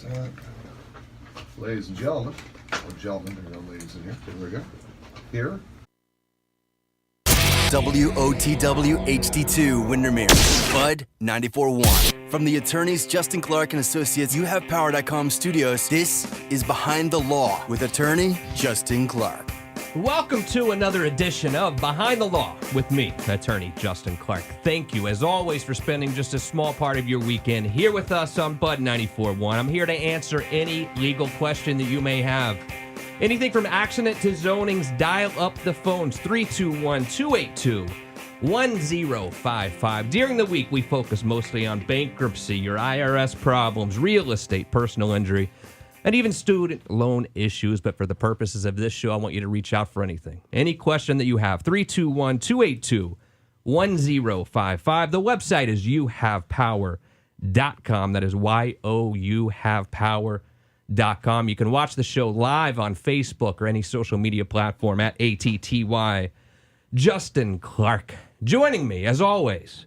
Uh, Ladies and gentlemen, or gentlemen, there are no ladies in here. Here we go. Here. WOTW HD2 Windermere, Bud 94.1. From the attorneys Justin Clark and Associates YouHavePower.com studios, this is Behind the Law with attorney Justin Clark. Welcome to another edition of Behind the Law with me, attorney Justin Clark. Thank you, as always, for spending just a small part of your weekend here with us on Bud 94.1. I'm here to answer any legal question that you may have. Anything from accident to zonings, dial up the phones, 321-282-1055. During the week, we focus mostly on bankruptcy, your IRS problems, real estate, personal injury, and even student loan issues. But for the purposes of this show, I want you to reach out for anything. Any question that you have, 321-282-1055. The website is youhavepower.com. That is youhavepower.com. You can watch the show live on Facebook or any social media platform at ATTY. Justin Clark. Joining me, as always,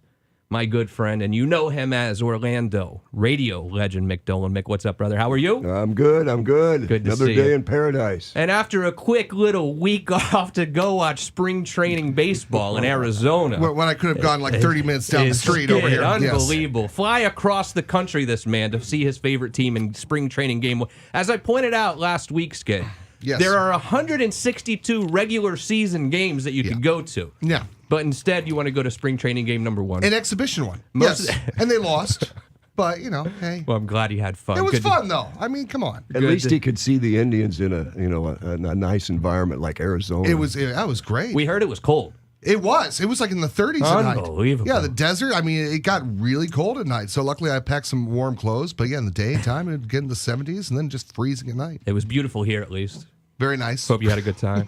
my good friend, and you know him as Orlando radio legend, Mick Dolan. Mick, what's up, brother? How are you? I'm good. Good to Another see day you. in paradise. And after a quick little week off to go watch spring training baseball in Arizona. When I could have gone like 30 minutes down the street over here. Unbelievable. Yes. Fly across the country, this man, to see his favorite team in spring training game. As I pointed out last week, Skid, Yes. there are 162 regular season games that you could go to. Yeah. But instead, you want to go to spring training game number one. An exhibition one. Most Yes. And they lost. But, you know, hey. Well, I'm glad he had fun. It was Good to- fun, though. I mean, come on. At least he could see the Indians in a nice environment like Arizona. That was great. We heard it was cold. It was like in the 30s at night. Unbelievable. Yeah, the desert. I mean, it got really cold at night. So luckily I packed some warm clothes. But yeah, in the daytime, it would get in the 70s and then just freezing at night. It was beautiful here, at least. Very nice. Hope you had a good time.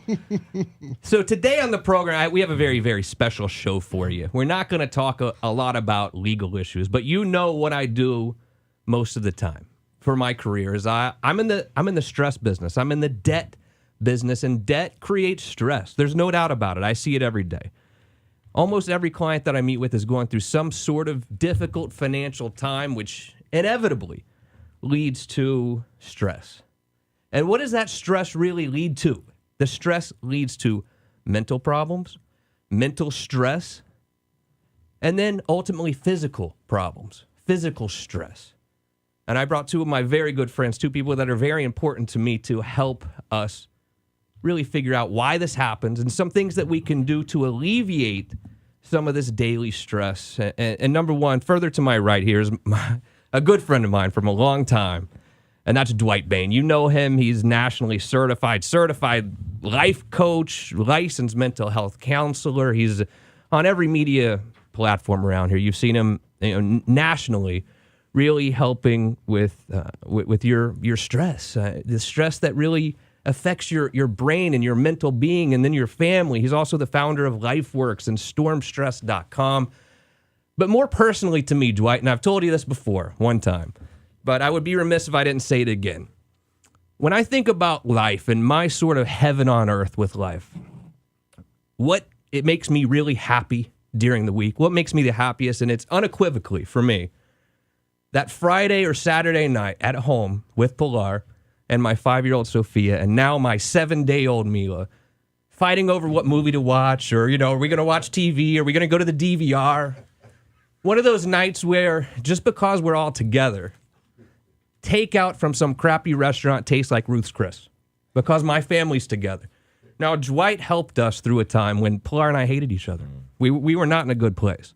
So today on the program, we have a very, very special show for you. We're not going to talk a lot about legal issues, but you know what I do most of the time for my career is I'm in the stress business. I'm in the debt business, and debt creates stress. There's no doubt about it. I see it every day. Almost every client that I meet with is going through some sort of difficult financial time, which inevitably leads to stress. And what does that stress really lead to? The stress leads to mental problems, mental stress, and then ultimately physical problems, physical stress. And I brought two of my very good friends, two people that are very important to me to help us really figure out why this happens and some things that we can do to alleviate some of this daily stress. And number one, further to my right here is a good friend of mine from a long time. And that's Dwight Bain. You know him. He's nationally certified life coach, licensed mental health counselor. He's on every media platform around here. You've seen him, nationally, really helping with your stress, the stress that really affects your brain and your mental being, and then your family. He's also the founder of LifeWorks and StormStress.com. But more personally to me, Dwight, and I've told you this before one time, but I would be remiss if I didn't say it again. When I think about life and my sort of heaven on earth with life, what it makes me really happy during the week, what makes me the happiest, and it's unequivocally for me, that Friday or Saturday night at home with Pilar and my 5-year-old Sophia and now my 7-day-old Mila, fighting over what movie to watch, or, are we going to watch TV? Are we going to go to the DVR? One of those nights where just because we're all together, takeout from some crappy restaurant tastes like Ruth's Chris because my family's together. Now, Dwight helped us through a time when Pilar and I hated each other. We were not in a good place.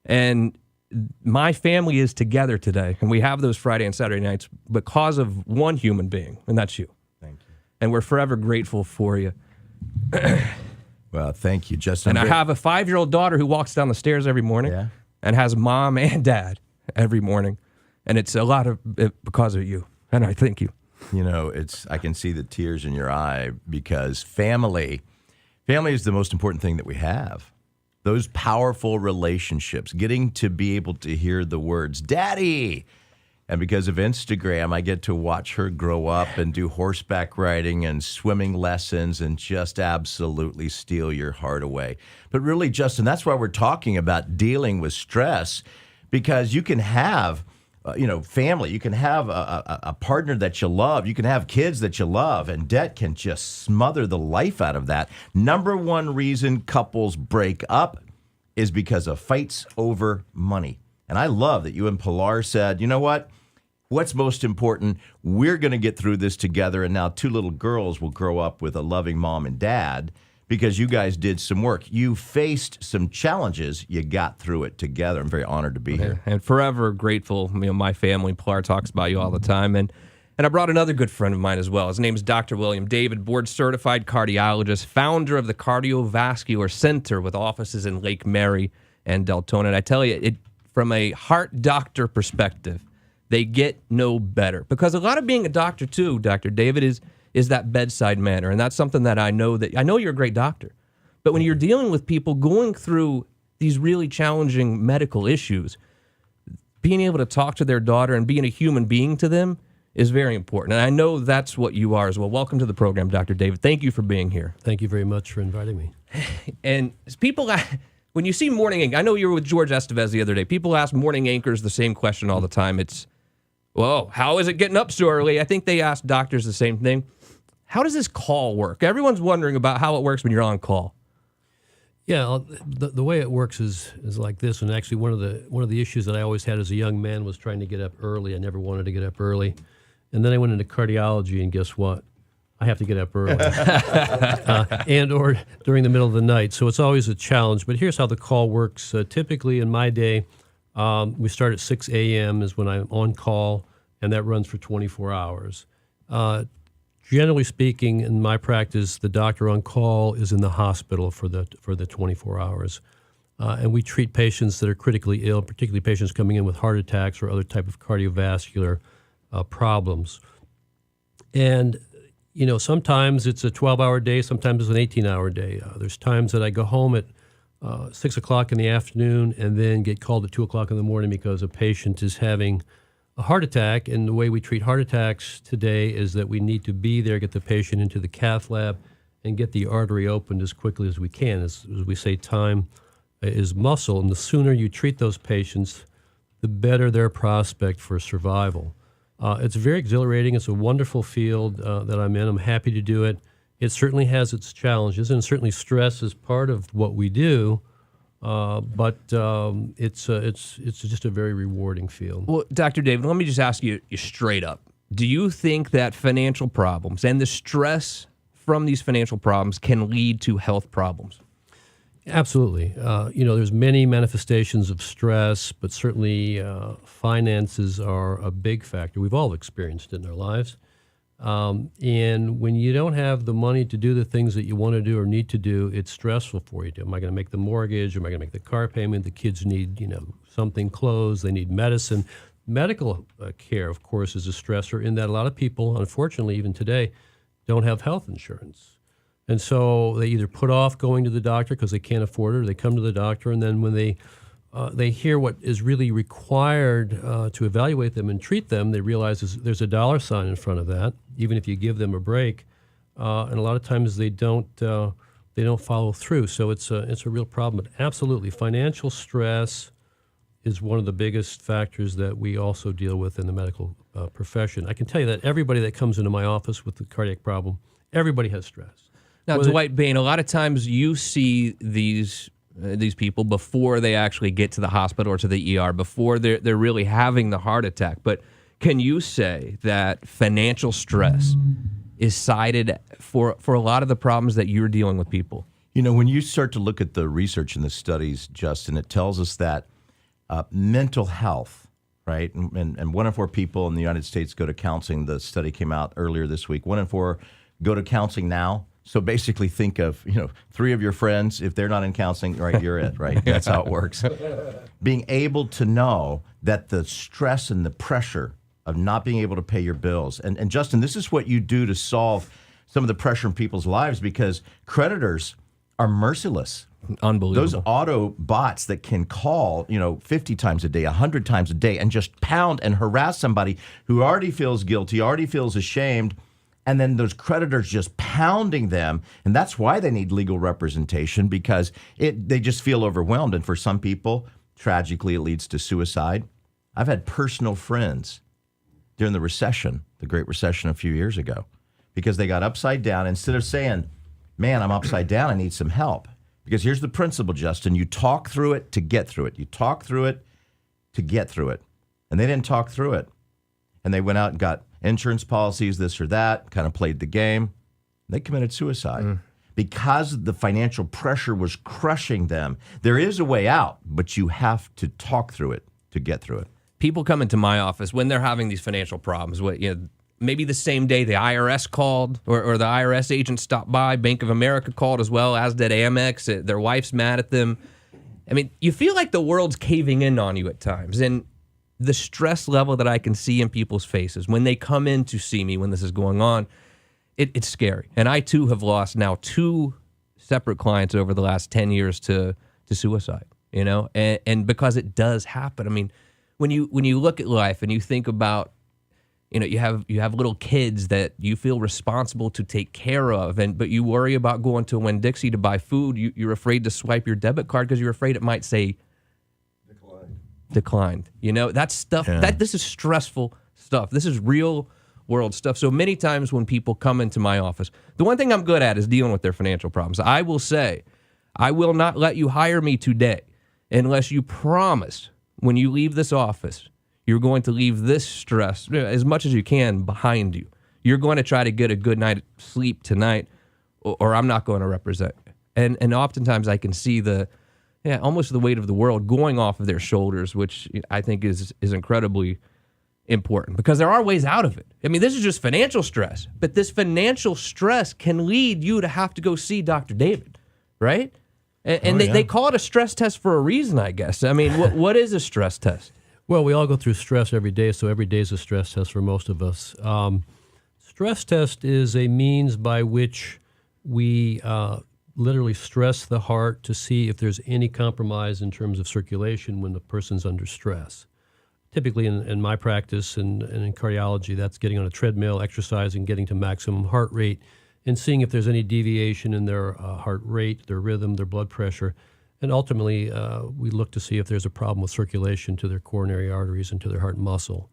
And my family is together today, and we have those Friday and Saturday nights because of one human being, and that's you. Thank you. And we're forever grateful for you. Well, thank you, Justin. And I have a 5-year-old daughter who walks down the stairs every morning and has mom and dad every morning. And it's a lot of it because of you. And I thank you. I can see the tears in your eye because family is the most important thing that we have. Those powerful relationships, getting to be able to hear the words, Daddy. And because of Instagram, I get to watch her grow up and do horseback riding and swimming lessons and just absolutely steal your heart away. But really, Justin, that's why we're talking about dealing with stress, because you can have family. You can have a partner that you love. You can have kids that you love, and debt can just smother the life out of that. Number one reason couples break up is because of fights over money. And I love that you and Pilar said, you know what? What's most important? We're going to get through this together. And now 2 little girls will grow up with a loving mom and dad because you guys did some work. You faced some challenges. You got through it together. I'm very honored to be here. And forever grateful. My family, Pilar, talks about you all the time. And I brought another good friend of mine as well. His name is Dr. William David, board-certified cardiologist, founder of the Cardiovascular Center with offices in Lake Mary and Deltona. And I tell you, from a heart doctor perspective, they get no better. Because a lot of being a doctor, too, Dr. David, is that bedside manner. And that's something that I know you're a great doctor. But when you're dealing with people going through these really challenging medical issues, being able to talk to their daughter and being a human being to them is very important. And I know that's what you are as well. Welcome to the program, Dr. David. Thank you for being here. Thank you very much for inviting me. And people, when you see morning anchor, I know you were with George Estevez the other day. People ask morning anchors the same question all the time. It's, whoa, how is it getting up so early? I think they ask doctors the same thing. How does this call work? Everyone's wondering about how it works when you're on call. Yeah, the way it works is like this. And actually, one of the issues that I always had as a young man was trying to get up early. I never wanted to get up early, and then I went into cardiology, and guess what? I have to get up early, and or during the middle of the night. So it's always a challenge. But here's how the call works. Typically, in my day, we start at 6 a.m. is when I'm on call, and that runs for 24 hours. Generally speaking, in my practice, the doctor on call is in the hospital for the 24 hours. And we treat patients that are critically ill, particularly patients coming in with heart attacks or other type of cardiovascular problems. And, sometimes it's a 12-hour day, sometimes it's an 18-hour day. There's times that I go home at 6 o'clock in the afternoon and then get called at 2 o'clock in the morning because a patient is having a heart attack. And the way we treat heart attacks today is that we need to be there, get the patient into the cath lab, and get the artery opened as quickly as we can. As we say, time is muscle, and the sooner you treat those patients, the better their prospect for survival. It's very exhilarating. It's a wonderful field that I'm in. I'm happy to do it. It certainly has its challenges, and certainly stress is part of what we do. But it's just a very rewarding field. Well, Dr. David, let me just ask you straight up. Do you think that financial problems and the stress from these financial problems can lead to health problems? Absolutely. There's many manifestations of stress, but certainly finances are a big factor. We've all experienced it in our lives. And when you don't have the money to do the things that you want to do or need to do, it's stressful for you. Am I going to make the mortgage? Am I going to make the car payment? The kids need, something, clothes. They need medicine. Medical care, of course, is a stressor in that a lot of people, unfortunately, even today, don't have health insurance. And so they either put off going to the doctor because they can't afford it, or they come to the doctor, and then when they hear what is really required to evaluate them and treat them, they realize there's a dollar sign in front of that, even if you give them a break. And a lot of times they don't follow through. So it's a real problem. But absolutely, financial stress is one of the biggest factors that we also deal with in the medical profession. I can tell you that everybody that comes into my office with a cardiac problem, everybody has stress. Now, Dwight Bain, a lot of times you see these people before they actually get to the hospital or to the ER, before they're really having the heart attack. But can you say that financial stress is cited for a lot of the problems that you're dealing with people? When you start to look at the research and the studies, Justin, it tells us that mental health, right? And 1 in 4 people in the United States go to counseling. The study came out earlier this week. 1 in 4 go to counseling now. So basically think of, 3 of your friends, if they're not in counseling, right, you're it, right? That's how it works. Being able to know that the stress and the pressure of not being able to pay your bills. And Justin, this is what you do to solve some of the pressure in people's lives, because creditors are merciless. Unbelievable. Those auto bots that can call, 50 times a day, 100 times a day, and just pound and harass somebody who already feels guilty, already feels ashamed. And then those creditors just pounding them. And that's why they need legal representation, because they just feel overwhelmed. And for some people, tragically, it leads to suicide. I've had personal friends during the recession, the Great Recession a few years ago, because they got upside down. Instead of saying, man, I'm upside down, I need some help. Because here's the principle, Justin. You talk through it to get through it. You talk through it to get through it. And they didn't talk through it. And they went out and got insurance policies, this or that, kind of played the game. They committed suicide. Because the financial pressure was crushing them. There is a way out, but you have to talk through it to get through it. People come into my office when they're having these financial problems. Maybe the same day the IRS called or the IRS agent stopped by, Bank of America called as well, as did Amex. Their wife's mad at them. I mean, you feel like the world's caving in on you at times. And the stress level that I can see in people's faces when they come in to see me when this is going on, it's scary. And I, too, have lost now 2 separate clients over the last 10 years to suicide, and because it does happen. I mean, when you look at life and you think about, you have little kids that you feel responsible to take care of, but you worry about going to Winn-Dixie to buy food. You're afraid to swipe your debit card because you're afraid it might say declined. That's stuff. Yeah. This is stressful stuff. This is real world stuff. So many times when people come into my office, the one thing I'm good at is dealing with their financial problems. I will say, I will not let you hire me today unless you promise when you leave this office, you're going to leave this stress as much as you can behind you. You're going to try to get a good night's sleep tonight, or I'm not going to represent you. And oftentimes I can see almost the weight of the world going off of their shoulders, which I think is incredibly important because there are ways out of it. I mean, this is just financial stress, but this financial stress can lead you to have to go see Dr. David, right? And they call it a stress test for a reason, I guess. I mean, what is a stress test? Well, we all go through stress every day, so every day is a stress test for most of us. Stress test is a means by which we literally stress the heart to see if there's any compromise in terms of circulation when the person's under stress. Typically in my practice and in cardiology, that's getting on a treadmill, exercising, getting to maximum heart rate, and seeing if there's any deviation in their heart rate, their rhythm, their blood pressure. And ultimately, we look to see if there's a problem with circulation to their coronary arteries and to their heart muscle.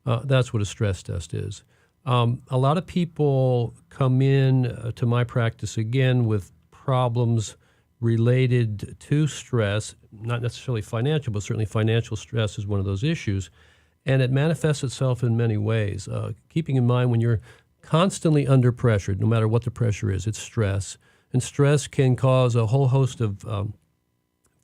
That's what a stress test is. A lot of people come in to my practice, again, with problems related to stress, not necessarily financial, but certainly financial stress is one of those issues. And it manifests itself in many ways. Keeping in mind when you're constantly under pressure, no matter what the pressure is, it's stress. And stress can cause a whole host of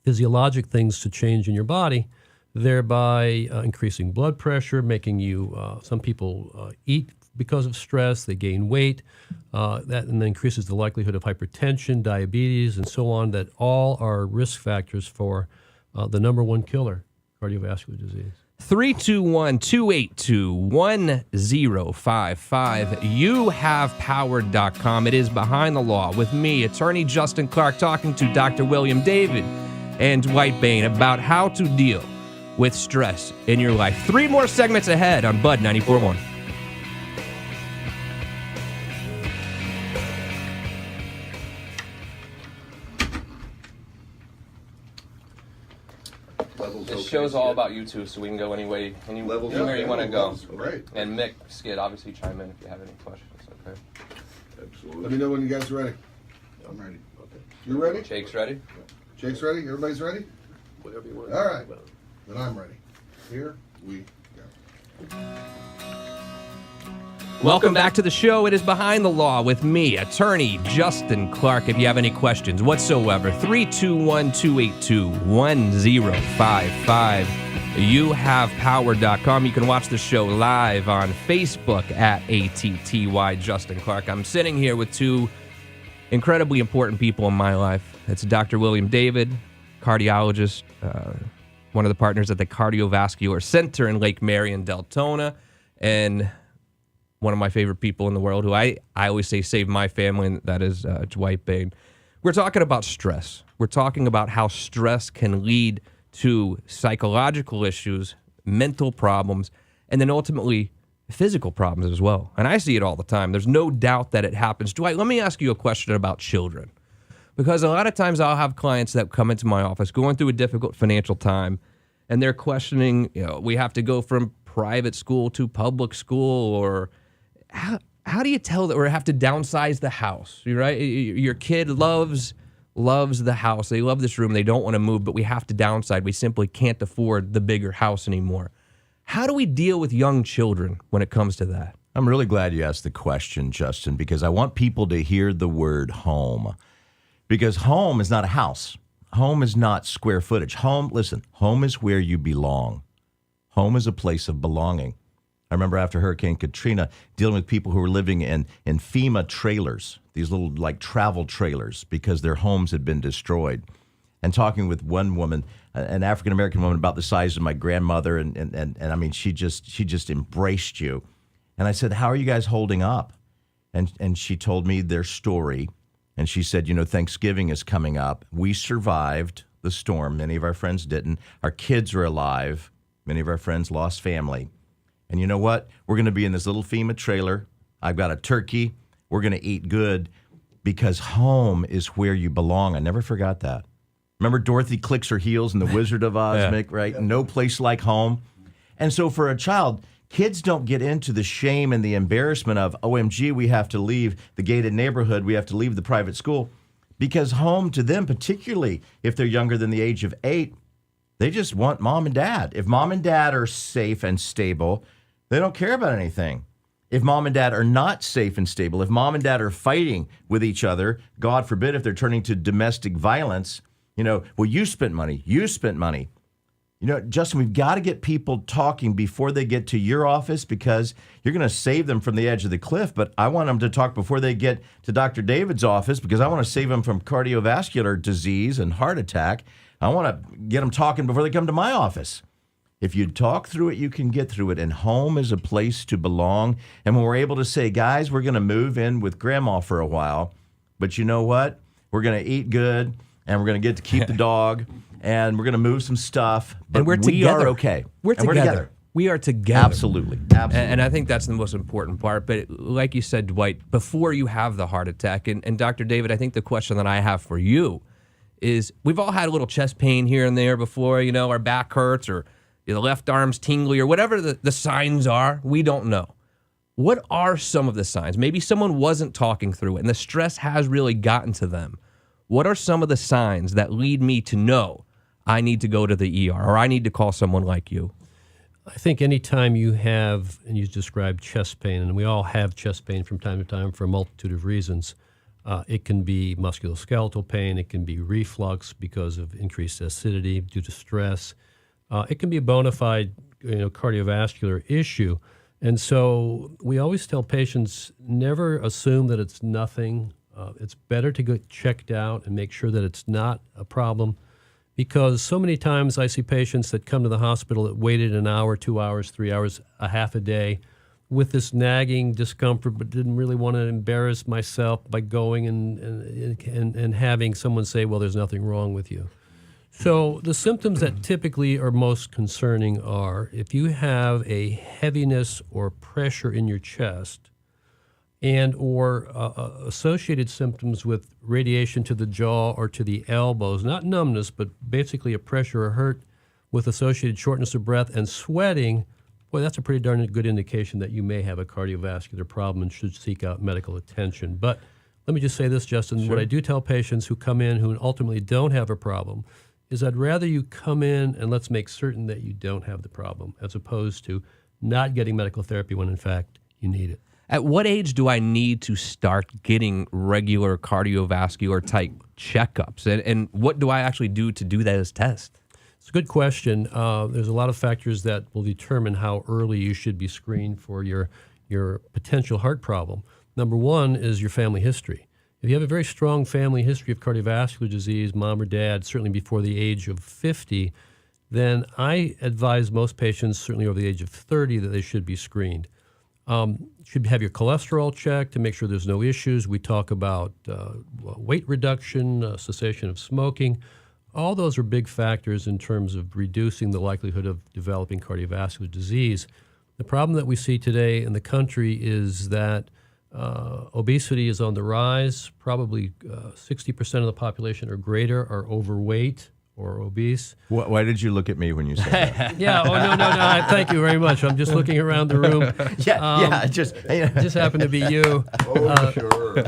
physiologic things to change in your body, thereby increasing blood pressure, making you, some people eat because of stress, they gain weight, that and then increases the likelihood of hypertension, diabetes, and so on, that all are risk factors for the number one killer, cardiovascular disease. 321-282-1055. YouHavePower.com. It is Behind the Law with me, attorney Justin Clark, talking to Dr. William David and Dwight Bain about how to deal with stress in your life. 3 more segments ahead on Bud 94.1. This show's all about you two, so we can go anywhere you want to go. Right. And Mick, Skid, obviously chime in if you have any questions. Okay. Absolutely. Let me know when you guys are ready. I'm ready. Okay. You ready? Jake's ready? Jake's ready? Everybody's ready? Whatever you want. All right. Then I'm ready. Here we go. Welcome back to the show. It is Behind the Law with me, attorney Justin Clark. If you have any questions whatsoever, 321-282-1055. YouHavePower.com. You can watch the show live on Facebook at ATTY Justin Clark. I'm sitting here with 2 incredibly important people in my life. It's Dr. William David, cardiologist, one of the partners at the Cardiovascular Center in Lake Marion, Deltona, and one of my favorite people in the world who I always say saved my family, and that is Dwight Bain. We're talking about stress. We're talking about how stress can lead to psychological issues, mental problems, and then ultimately physical problems as well. And I see it all the time. There's no doubt that it happens. Dwight, let me ask you a question about children. Because a lot of times I'll have clients that come into my office going through a difficult financial time, and they're questioning, we have to go from private school to public school, or how do you tell that, or have to downsize the house, right? Your kid loves the house. They love this room. They don't want to move, but we have to downsize. We simply can't afford the bigger house anymore. How do we deal with young children when it comes to that? I'm really glad you asked the question, Justin, because I want people to hear the word home. Because home is not a house. Home is not square footage. Home is where you belong. Home is a place of belonging. I remember after Hurricane Katrina dealing with people who were living in FEMA trailers, these little like travel trailers, because their homes had been destroyed. And talking with one woman, an African-American woman about the size of my grandmother, and I mean, she just embraced you. And I said, how are you guys holding up? And she told me their story. And she said, Thanksgiving is coming up. We survived the storm. Many of our friends didn't. Our kids are alive. Many of our friends lost family. And you know what? We're going to be in this little FEMA trailer. I've got a turkey. We're going to eat good because home is where you belong. I never forgot that. Remember Dorothy clicks her heels in The Wizard of Oz, Yeah. Mick, right? No place like home. And so for a child, kids don't get into the shame and the embarrassment of, OMG, we have to leave the gated neighborhood. We have to leave the private school. Because home to them, particularly if they're younger than the age of 8, they just want mom and dad. If mom and dad are safe and stable, they don't care about anything. If mom and dad are not safe and stable, if mom and dad are fighting with each other, God forbid if they're turning to domestic violence, well, you spent money. Justin, we've got to get people talking before they get to your office because you're going to save them from the edge of the cliff. But I want them to talk before they get to Dr. David's office because I want to save them from cardiovascular disease and heart attack. I want to get them talking before they come to my office. If you talk through it, you can get through it. And home is a place to belong. And when we're able to say, guys, we're going to move in with grandma for a while. But you know what? We're going to eat good and we're going to get to keep the dog. And we're going to move some stuff, but And we're we together. are okay. We're And together. We are together. Absolutely. And I think that's the most important part. But like you said, Dwight, before you have the heart attack, and Dr. David, I think the question that I have for you is we've all had a little chest pain here and there before, our back hurts or the left arm's tingly or whatever the signs are. We don't know. What are some of the signs? Maybe someone wasn't talking through it and the stress has really gotten to them. What are some of the signs that lead me to know I need to go to the ER or I need to call someone like you? I think anytime you have, and you described chest pain, and we all have chest pain from time to time for a multitude of reasons. It can be musculoskeletal pain. It can be reflux because of increased acidity due to stress. It can be a bona fide cardiovascular issue. And so we always tell patients, never assume that it's nothing. It's better to get checked out and make sure that it's not a problem. Because so many times I see patients that come to the hospital that waited an hour, 2 hours, 3 hours, a half a day with this nagging discomfort, but didn't really want to embarrass myself by going and having someone say, well, there's nothing wrong with you. So the symptoms that typically are most concerning are if you have a heaviness or pressure in your chest, and or associated symptoms with radiation to the jaw or to the elbows, not numbness, but basically a pressure or hurt with associated shortness of breath and sweating, boy, that's a pretty darn good indication that you may have a cardiovascular problem and should seek out medical attention. But let me just say this, Justin. Sure. What I do tell patients who come in who ultimately don't have a problem is I'd rather you come in and let's make certain that you don't have the problem as opposed to not getting medical therapy when, in fact, you need it. At what age do I need to start getting regular cardiovascular type checkups? And what do I actually do to do that as test? It's a good question. There's a lot of factors that will determine how early you should be screened for your potential heart problem. Number one is your family history. If you have a very strong family history of cardiovascular disease, mom or dad, certainly before the age of 50, then I advise most patients, certainly over the age of 30, that they should be screened. Should have your cholesterol checked to make sure there's no issues. We talk about weight reduction, cessation of smoking. All those are big factors in terms of reducing the likelihood of developing cardiovascular disease. The problem that we see today in the country is that obesity is on the rise. Probably 60% of the population or greater are overweight or obese. Why did you look at me when you said that? Yeah. Oh no. Thank you very much. I'm just looking around the room. Just Just happened to be you. Oh, sure.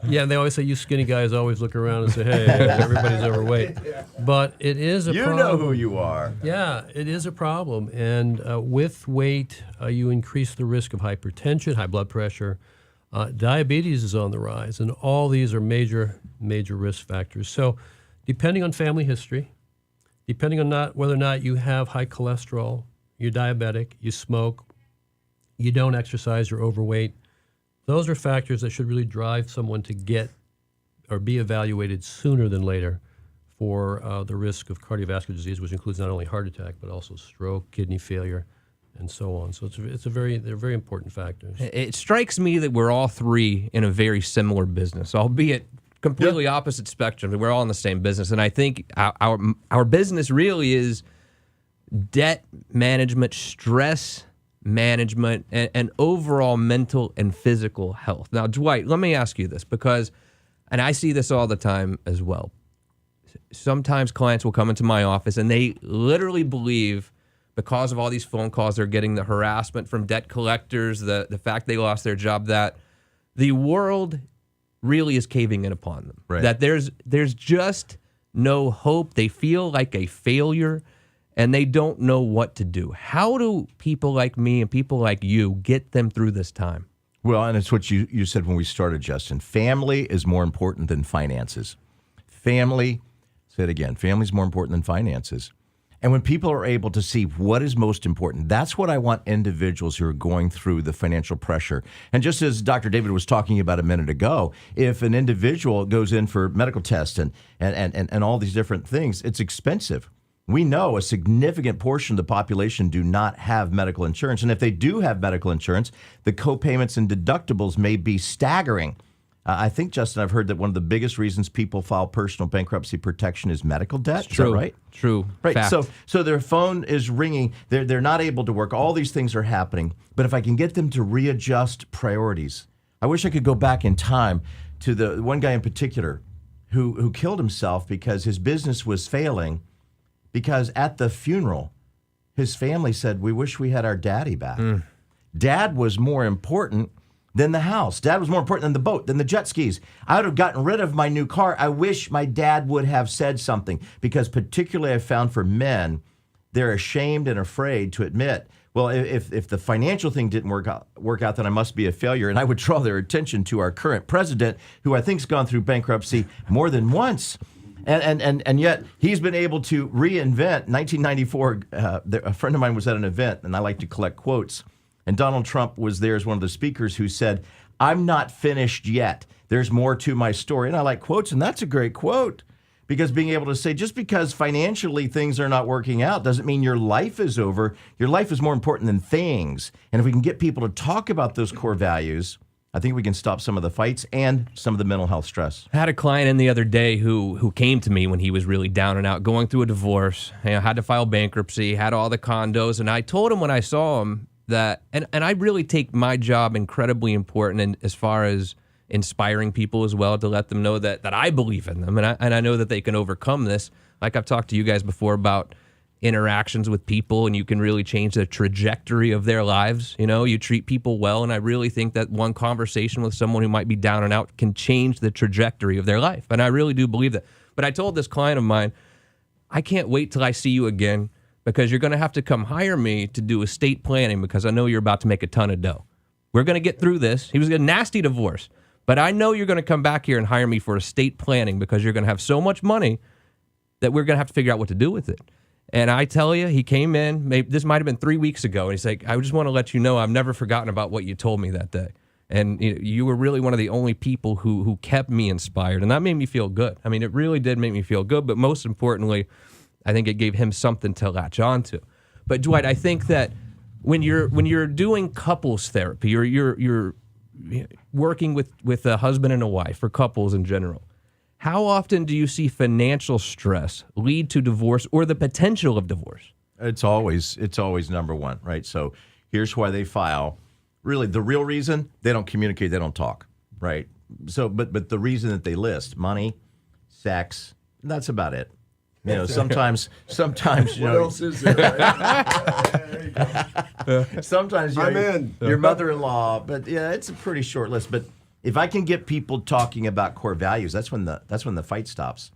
Yeah, they always say you skinny guys always look around and say, hey, everybody's overweight. But it is a problem. You know who you are. Yeah, it is a problem. And with weight, you increase the risk of hypertension, high blood pressure. Diabetes is on the rise. And all these are major risk factors. So depending on family history, depending on whether or not you have high cholesterol, you're diabetic, you smoke, you don't exercise, you're overweight, those are factors that should really drive someone to get or be evaluated sooner than later for the risk of cardiovascular disease, which includes not only heart attack, but also stroke, kidney failure, and so on. So they're very important factors. It strikes me that we're all three in a very similar business, albeit completely opposite spectrum. We're all in the same business. And I think our business really is debt management, stress management, and overall mental and physical health. Now, Dwight, let me ask you this, because, and I see this all the time as well. Sometimes clients will come into my office and they literally believe, because of all these phone calls they're getting, the harassment from debt collectors, the fact they lost their job, that the world really is caving in upon them. Right. That there's just no hope. They feel like a failure and they don't know what to do. How do people like me and people like you get them through this time? Well, and it's what you said when we started, Justin. Family is more important than finances. Family, say it again, family is more important than finances. And when people are able to see what is most important, that's what I want individuals who are going through the financial pressure. And just as Dr. David was talking about a minute ago, if an individual goes in for medical tests and all these different things, it's expensive. We know a significant portion of the population do not have medical insurance. And if they do have medical insurance, the co-payments and deductibles may be staggering. I think, Justin, I've heard that one of the biggest reasons people file personal bankruptcy protection is medical debt. True. Is that right? True. Right. Fact. So their phone is ringing. They're not able to work. All these things are happening. But if I can get them to readjust priorities, I wish I could go back in time to the one guy in particular who killed himself because his business was failing, because at the funeral, his family said, "We wish we had our daddy back." Dad was more important than the house. Dad was more important than the boat, than the jet skis. I would have gotten rid of my new car. I wish my dad would have said something, because particularly I found for men, they're ashamed and afraid to admit, well, if the financial thing didn't work out, then I must be a failure. And I would draw their attention to our current president, who I think has gone through bankruptcy more than once. And yet he's been able to reinvent. 1994, a friend of mine was at an event, and I like to collect quotes. And Donald Trump was there as one of the speakers who said, "I'm not finished yet. There's more to my story." And I like quotes, and that's a great quote, because being able to say, just because financially things are not working out doesn't mean your life is over. Your life is more important than things. And if we can get people to talk about those core values, I think we can stop some of the fights and some of the mental health stress. I had a client in the other day who came to me when he was really down and out, going through a divorce, had to file bankruptcy, had all the condos. And I told him when I saw him that, and I really take my job incredibly important, and as far as inspiring people as well, to let them know that I believe in them, and I know that they can overcome this. Like I've talked to you guys before about interactions with people, and you can really change the trajectory of their lives. You treat people well, and I really think that one conversation with someone who might be down and out can change the trajectory of their life, and I really do believe that. But I told this client of mine, I can't wait till I see you again, because you're going to have to come hire me to do estate planning, because I know you're about to make a ton of dough. We're going to get through this. He was a nasty divorce, but I know you're going to come back here and hire me for estate planning, because you're going to have so much money that we're going to have to figure out what to do with it. And I tell you, he came in, this might have been 3 weeks ago, and he's like, "I just want to let you know I've never forgotten about what you told me that day. And you were really one of the only people who kept me inspired." And that made me feel good. I mean, it really did make me feel good. But most importantly, I think it gave him something to latch on to. But Dwight, I think that when you're doing couples therapy, or you're working with a husband and a wife, or couples in general, how often do you see financial stress lead to divorce or the potential of divorce? It's always number one, right? So here's why they file. Really, the real reason, they don't communicate, they don't talk, right? So, but the reason that they list: money, sex, That's about it. You know, sometimes you What know, else is there? Right? sometimes you I'm know, in. your mother-in-law, but yeah, it's a pretty short list. But if I can get people talking about core values, that's when the fight stops.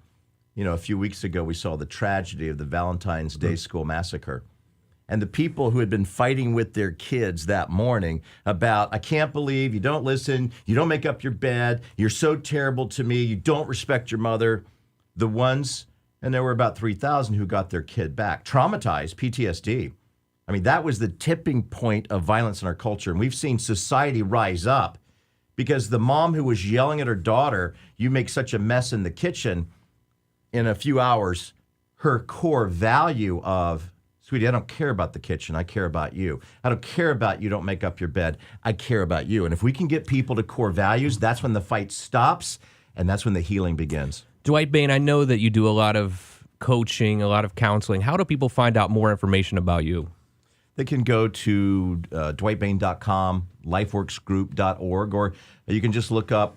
You know, a few weeks ago we saw the tragedy of the Valentine's Day school massacre. And the people who had been fighting with their kids that morning about, I can't believe you don't listen, you don't make up your bed, you're so terrible to me, you don't respect your mother. The ones, and there were about 3,000 who got their kid back, traumatized, PTSD. I mean, that was the tipping point of violence in our culture. And we've seen society rise up because the mom who was yelling at her daughter, you make such a mess in the kitchen, in a few hours, her core value of, sweetie, I don't care about the kitchen. I care about you. I don't care about you don't make up your bed. I care about you. And if we can get people to core values, that's when the fight stops, and that's when the healing begins. Dwight Bain, I know that you do a lot of coaching, a lot of counseling. How do people find out more information about you? They can go to dwightbain.com, lifeworksgroup.org, or you can just look up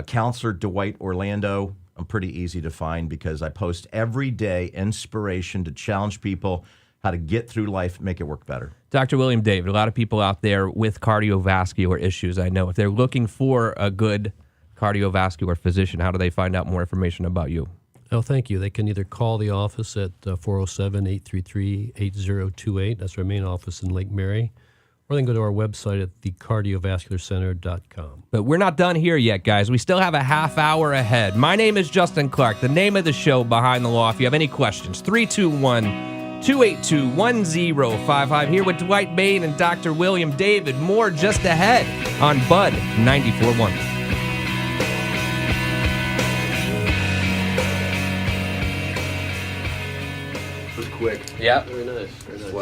Counselor Dwight Orlando. I'm pretty easy to find because I post every day inspiration to challenge people how to get through life, make it work better. Dr. William David, a lot of people out there with cardiovascular issues, I know. If they're looking for a good cardiovascular physician, how do they find out more information about you? Oh, thank you. They can either call the office at 407-833-8028. That's our main office in Lake Mary. Or they can go to our website at thecardiovascularcenter.com. But we're not done here yet, guys. We still have a half hour ahead. My name is Justin Clark. The name of the show, Behind the Law. If you have any questions, 321-282-1055. Here with Dwight Bain and Dr. William David. More just ahead on Bud 94.1. Quick. Yep. Very nice. Just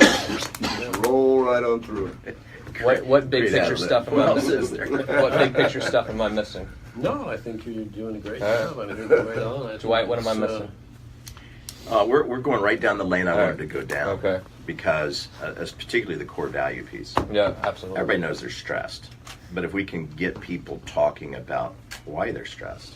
roll right on through it. What big Great picture outlet. stuff am What I else missing? is there? What big picture stuff am I missing? No, I think you're doing a great job. I mean, you're going right on. I think Dwight, what am I it's, missing? We're going right down the lane I wanted to go down. Okay. Because it's particularly the core value piece. Yeah, absolutely. Everybody knows they're stressed. But if we can get people talking about why they're stressed,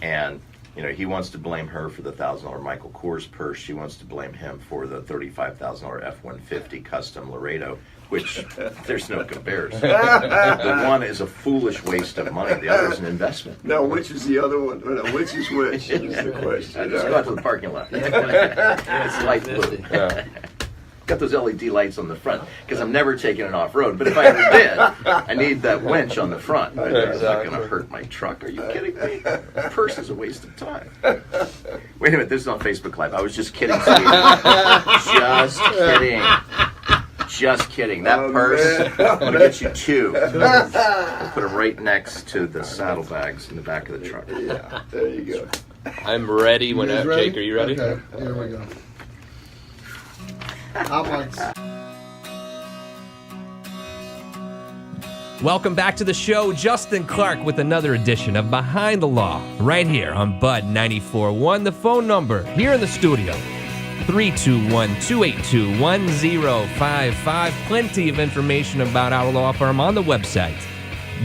and you know, he wants to blame her for the $1,000 Michael Kors purse. She wants to blame him for the $35,000 F-150 custom Laredo, which there's no comparison. The one is a foolish waste of money. The other is an investment. Now, which is the other one? No, which is which? Is the question. I just go out to the parking lot. It's light blue. Got those LED lights on the front because I'm never taking it off road. But if I ever did, I need that winch on the front. It's not going to hurt my truck. Are you kidding me? The purse is a waste of time. Wait a minute, this is on Facebook Live. I was just kidding, Steve. Just kidding. Just kidding. That purse, I'm going to get you two. I'll put them right next to the saddlebags in the back of the truck. Yeah, there you go. I'm ready when You guys ready? Jake, are you ready? Okay, here we go. Hot mics. Welcome back to the show. Justin Clark with another edition of Behind the Law, right here on Bud 94.1. The phone number here in the studio, 321-282-1055. Plenty of information about our law firm on the website,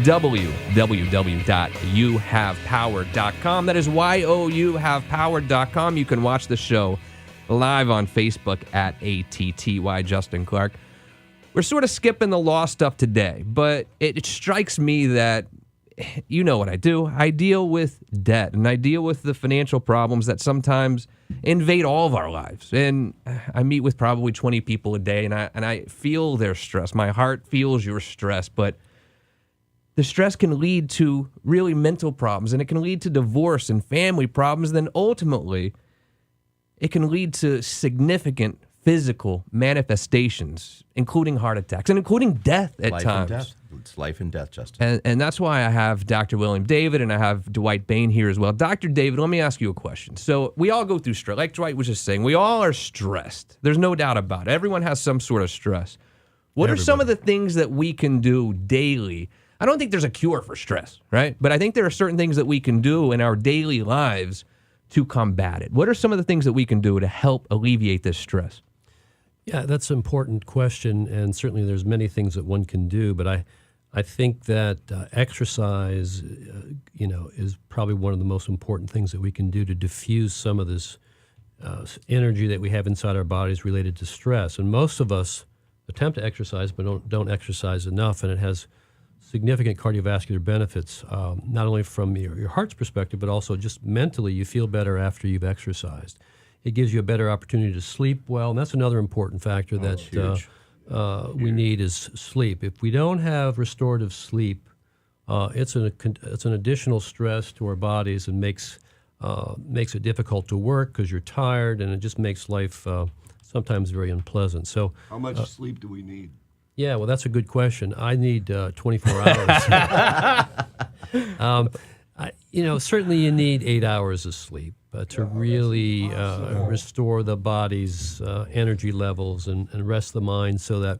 www.youhavepower.com. That is youhavepower.com. You can watch the show live on Facebook at ATTY Justin Clark. We're sort of skipping the law stuff today, but it strikes me that, you know what I do. I deal with debt, and I deal with the financial problems that sometimes invade all of our lives. And I meet with probably 20 people a day, and I feel their stress. My heart feels your stress, but the stress can lead to really mental problems, and it can lead to divorce and family problems. And then ultimately, it can lead to significant physical manifestations, including heart attacks and including death at Life times. and death. It's life and death, Justin. And that's why I have Dr. William David and I have Dwight Bain here as well. Dr. David, let me ask you a question. So we all go through stress. Like Dwight was just saying, we all are stressed. There's no doubt about it. Everyone has some sort of stress. What are some of the things that we can do daily? I don't think there's a cure for stress, right? But I think there are certain things that we can do in our daily lives to combat it. What are some of the things that we can do to help alleviate this stress? Yeah, that's an important question, and certainly there's many things that one can do, but I think that exercise, is probably one of the most important things that we can do to diffuse some of this energy that we have inside our bodies related to stress. And most of us attempt to exercise, but don't exercise enough, and it has significant cardiovascular benefits, not only from your heart's perspective, but also just mentally. You feel better after you've exercised. It gives you a better opportunity to sleep well, and that's another important factor that we need is sleep. If we don't have restorative sleep, it's an additional stress to our bodies and makes it difficult to work because you're tired, and it just makes life sometimes very unpleasant. So, How much sleep do we need? yeah, well, that's a good question. I need 24 hours. Certainly you need 8 hours of sleep to really restore the body's energy levels and rest the mind so that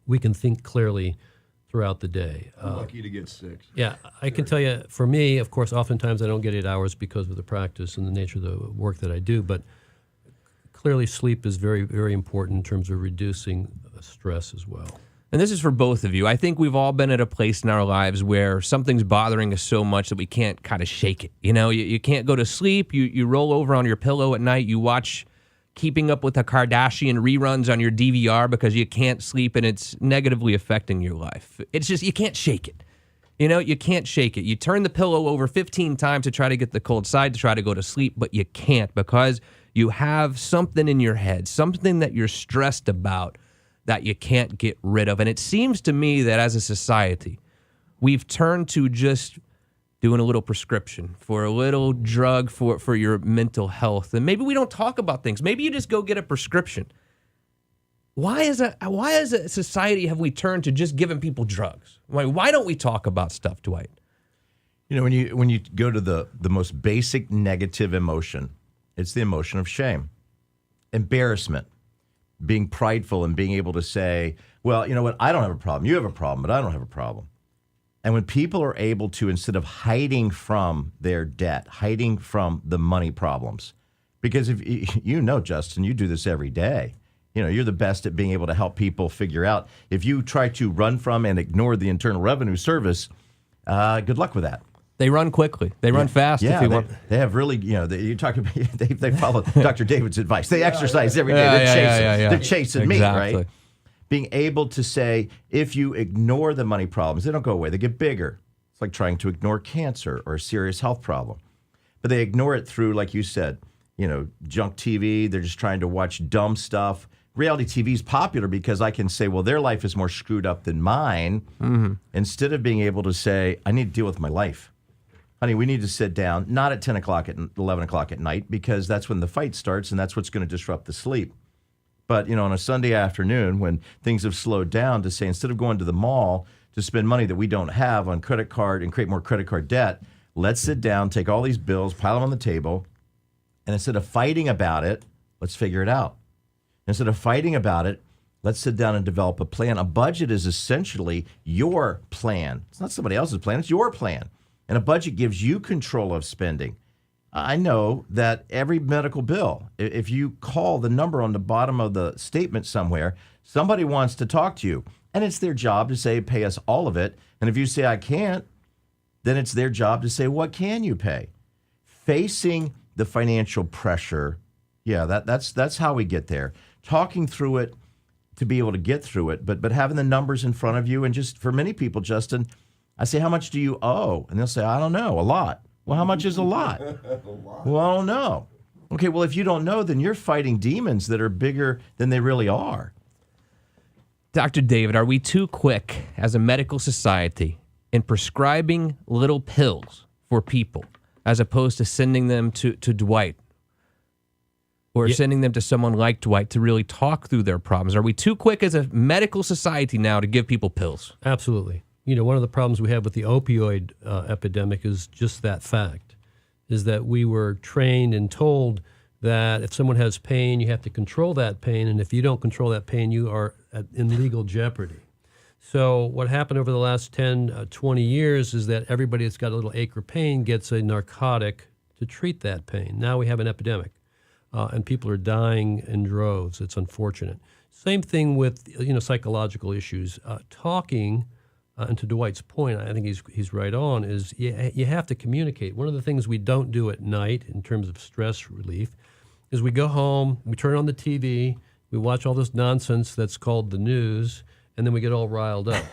we can think clearly throughout the day. I'm lucky to get 6. Yeah, I can tell you, for me, of course, oftentimes I don't get 8 hours because of the practice and the nature of the work that I do, but clearly sleep is very, very important in terms of reducing stress as well. And this is for both of you. I think we've all been at a place in our lives where something's bothering us so much that we can't kind of shake it. You can't go to sleep. You roll over on your pillow at night. You watch Keeping Up with the Kardashian reruns on your DVR because you can't sleep, and it's negatively affecting your life. It's just, you can't shake it. You can't shake it. You turn the pillow over 15 times to try to get the cold side to try to go to sleep, but you can't because you have something in your head, something that you're stressed about that you can't get rid of. And it seems to me that as a society, we've turned to just doing a little prescription for a little drug for your mental health. And maybe we don't talk about things. Maybe you just go get a prescription. Why as a society have we turned to just giving people drugs? Why don't we talk about stuff, Dwight? When you go to the most basic negative emotion, it's the emotion of shame, embarrassment, being prideful and being able to say, well, you know what, I don't have a problem. You have a problem, but I don't have a problem. And when people are able to, instead of hiding from their debt, hiding from the money problems, because if Justin, you do this every day. You're the best at being able to help people figure out. If you try to run from and ignore the Internal Revenue Service, good luck with that. They run quickly. They run fast. Yeah, if you want. They have really, you talk about, they follow Dr. David's advice. They exercise every day. They're chasing me, right? Being able to say, if you ignore the money problems, they don't go away. They get bigger. It's like trying to ignore cancer or a serious health problem. But they ignore it through, like you said, junk TV. They're just trying to watch dumb stuff. Reality TV is popular because I can say, well, their life is more screwed up than mine, instead of being able to say, I need to deal with my life. Honey, we need to sit down, not at 10 o'clock, at 11 o'clock at night, because that's when the fight starts and that's what's going to disrupt the sleep. But, on a Sunday afternoon when things have slowed down, to say, instead of going to the mall to spend money that we don't have on credit card and create more credit card debt, let's sit down, take all these bills, pile them on the table, and instead of fighting about it, let's figure it out. Instead of fighting about it, let's sit down and develop a plan. A budget is essentially your plan. It's not somebody else's plan, it's your plan. And a budget gives you control of spending. I know that every medical bill, if you call the number on the bottom of the statement somewhere, somebody wants to talk to you. And it's their job to say, pay us all of it. And if you say, I can't, then it's their job to say, what can you pay? Facing the financial pressure, that's how we get there. Talking through it to be able to get through it, but having the numbers in front of you. And just for many people, Justin, I say, how much do you owe? And they'll say, I don't know, a lot. Well, how much is a lot? Well, I don't know. Okay, well, if you don't know, then you're fighting demons that are bigger than they really are. Dr. David, are we too quick as a medical society in prescribing little pills for people as opposed to sending them to Dwight or sending them to someone like Dwight to really talk through their problems? Are we too quick as a medical society now to give people pills? Absolutely. One of the problems we have with the opioid epidemic is just that fact, is that we were trained and told that if someone has pain, you have to control that pain, and if you don't control that pain, you are in legal jeopardy. So what happened over the last 10, 20 years is that everybody that's got a little ache or pain gets a narcotic to treat that pain. Now we have an epidemic, and people are dying in droves. It's unfortunate. Same thing with psychological issues. Talking and to Dwight's point, I think he's right on, is you have to communicate. One of the things we don't do at night in terms of stress relief is we go home, we turn on the TV, we watch all this nonsense that's called the news, and then we get all riled up.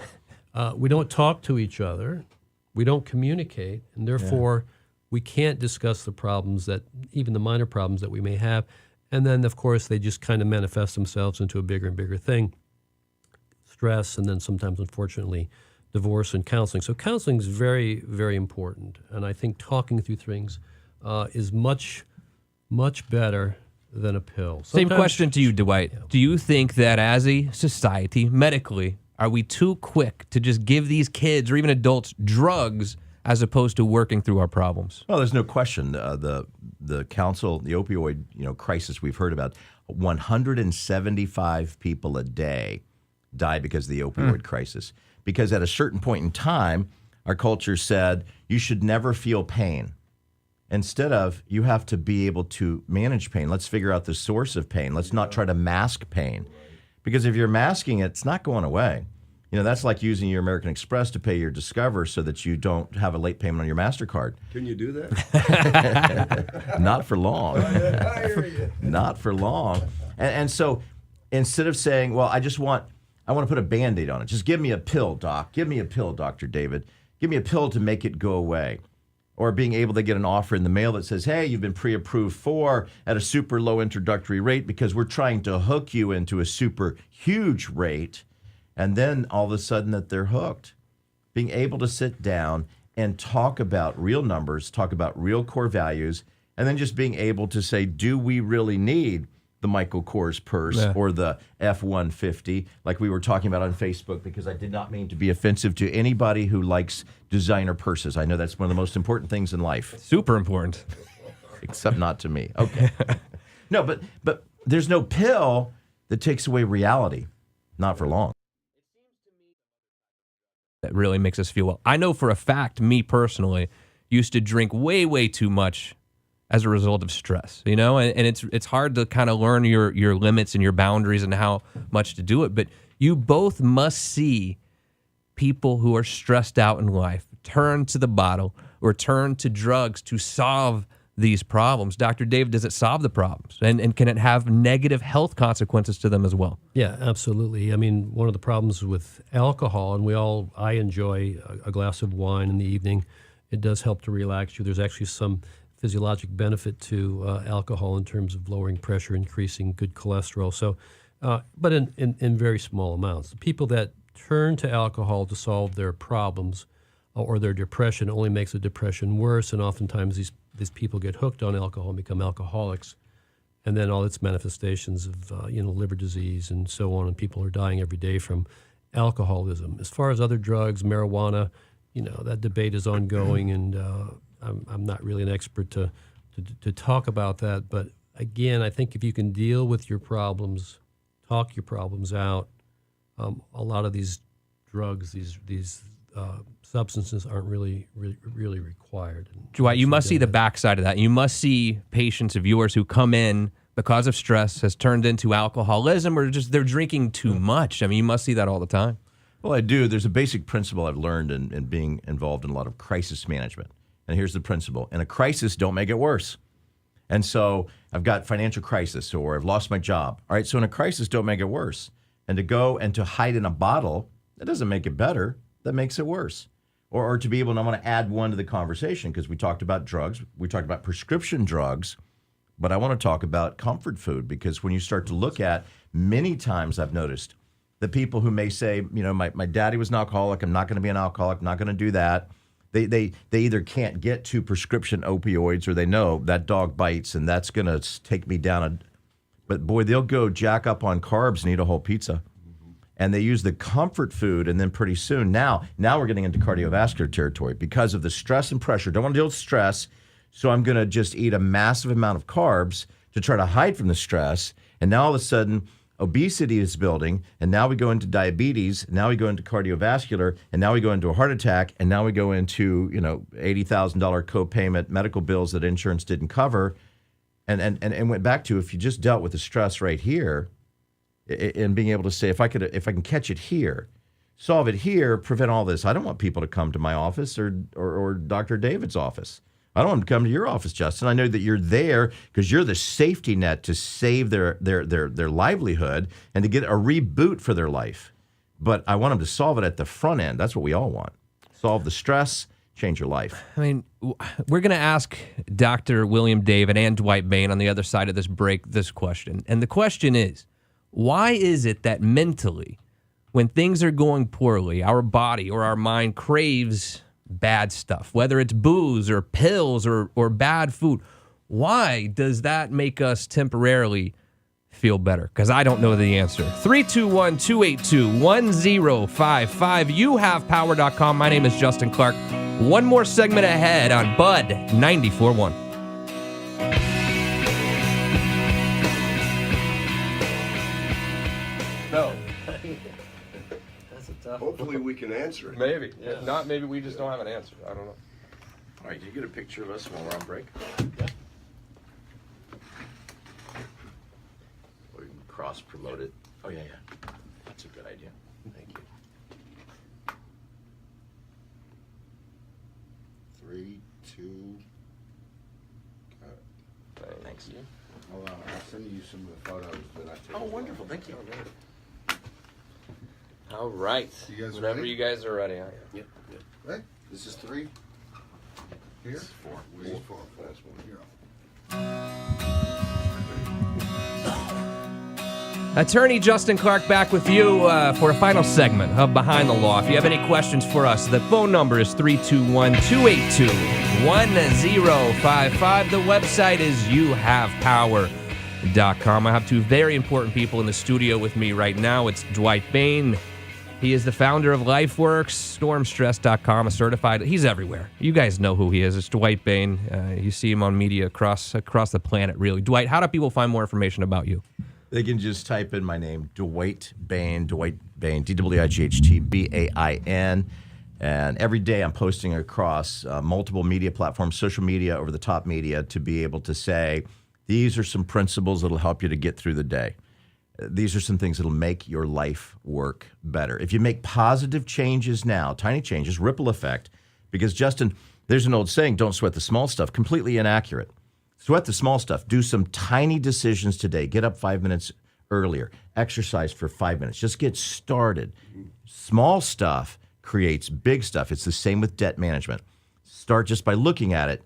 We don't talk to each other, we don't communicate, and therefore we can't discuss the problems that, even the minor problems that we may have. And then, of course, they just kind of manifest themselves into a bigger and bigger thing. Stress, and then sometimes, unfortunately, divorce and counseling. So counseling is very, very important. And I think talking through things is much, much better than a pill. Same Sometimes- question to you, Dwight. Do you think that as a society, medically, are we too quick to just give these kids or even adults drugs as opposed to working through our problems? Well, there's no question. The council, the opioid crisis we've heard about, 175 people a day die because of the opioid crisis. Because at a certain point in time, our culture said you should never feel pain. Instead of, you have to be able to manage pain. Let's figure out the source of pain. Let's not try to mask pain. Because if you're masking it, it's not going away. That's like using your American Express to pay your Discover so that you don't have a late payment on your MasterCard. Can you do that? Not for long. Not for long. And so instead of saying, well, I want to put a Band-Aid on it. Just give me a pill, doc. Give me a pill, Dr. David. Give me a pill to make it go away. Or being able to get an offer in the mail that says, hey, you've been pre-approved for at a super low introductory rate because we're trying to hook you into a super huge rate. And then all of a sudden that they're hooked. Being able to sit down and talk about real numbers, talk about real core values, and then just being able to say, do we really need the Michael Kors purse or the F-150 like we were talking about on Facebook, because I did not mean to be offensive to anybody who likes designer purses. I know that's one of the most important things in life. Super important. Except not to me. Okay. No, but there's no pill that takes away reality. Not for long. That really makes us feel well. I know for a fact, me personally, used to drink way, way too much as a result of stress, and it's hard to kind of learn your limits and your boundaries and how much to do it. But you both must see people who are stressed out in life turn to the bottle or turn to drugs to solve these problems. Dr. Dave, does it solve the problems? And can it have negative health consequences to them as well? Yeah, absolutely. I mean, one of the problems with alcohol, and I enjoy a glass of wine in the evening. It does help to relax you. There's actually some physiologic benefit to alcohol in terms of lowering pressure, increasing good cholesterol. So, but in very small amounts. The people that turn to alcohol to solve their problems or their depression only makes the depression worse, and oftentimes these people get hooked on alcohol and become alcoholics, and then all its manifestations of liver disease and so on, and people are dying every day from alcoholism. As far as other drugs, marijuana, that debate is ongoing, and I'm not really an expert to talk about that. But again, I think if you can deal with your problems, talk your problems out, a lot of these drugs, these substances aren't really required. Dwight, you must see the backside of that. You must see patients of yours who come in because of stress has turned into alcoholism, or just they're drinking too much. I mean, you must see that all the time. Well, I do. There's a basic principle I've learned in being involved in a lot of crisis management. And here's the principle. In a crisis, don't make it worse. And so I've got financial crisis, or I've lost my job. All right, so in a crisis, don't make it worse. And to go and to hide in a bottle, that doesn't make it better. That makes it worse. Or to be able, and I want to add one to the conversation, because we talked about drugs, we talked about prescription drugs, but I want to talk about comfort food, because when you start to look at, many times I've noticed the people who may say, my daddy was an alcoholic, I'm not going to be an alcoholic, I'm not going to do that. They either can't get to prescription opioids, or they know that dog bites and that's going to take me down. But boy, they'll go jack up on carbs and eat a whole pizza. And they use the comfort food, and then pretty soon, now we're getting into cardiovascular territory because of the stress and pressure. Don't want to deal with stress, so I'm going to just eat a massive amount of carbs to try to hide from the stress. And now all of a sudden, obesity is building, and now we go into diabetes, now we go into cardiovascular, and now we go into a heart attack, and now we go into $80,000 copayment medical bills that insurance didn't cover, and went back to, if you just dealt with the stress right here, and being able to say, if I can catch it here. solve it here, prevent all this. I don't want people to come to my office or Dr. David's office. I don't want them to come to your office, Justin. I know that you're there because you're the safety net to save their livelihood and to get a reboot for their life. But I want them to solve it at the front end. That's what we all want. Solve the stress, change your life. I mean, we're going to ask Dr. William David and Dwight Bain on the other side of this break this question. And the question is, why is it that mentally, when things are going poorly, our body or our mind craves bad stuff, whether it's booze or pills or bad food? Why does that make us temporarily feel better? Because I don't know the answer. 321-282-1055. YouHavePower.com. My name is Justin Clark. One more segment ahead on Bud 94.1. No. Hopefully we can answer it. Maybe. Yeah. Not maybe we just don't have an answer. I don't know. All right, can you get a picture of us while we're on break? Yeah. Or you can cross-promote it. Oh, yeah. That's a good idea. Thank you. 3, 2. Thanks. I'll send you some of the photos that I took. Oh, wonderful. Thank you. All right. You guys Whenever ready? you guys are ready. Yep. Right? This is 3. Here? 4. Where's 4? Last one. Here. Attorney Justin Clark back with you for a final segment of Behind the Law. If you have any questions for us, the phone number is 321-282-1055. The website is youhavepower.com. I have two very important people in the studio with me right now. It's Dwight Bain. He is the founder of LifeWorks, stormstress.com, a certified, he's everywhere. You guys know who he is. It's Dwight Bain. You see him on media across the planet, really. Dwight, how do people find more information about you? They can just type in my name, Dwight Bain, DWIGHTBAIN. And every day I'm posting across multiple media platforms, social media, over-the-top media, to be able to say, these are some principles that will help you to get through the day. These are some things that will make your life work better. If you make positive changes now, tiny changes, ripple effect, because, Justin, there's an old saying, don't sweat the small stuff, completely inaccurate. Sweat the small stuff. Do some tiny decisions today. Get up 5 minutes earlier. Exercise for 5 minutes. Just get started. Small stuff creates big stuff. It's the same with debt management. Start just by looking at it.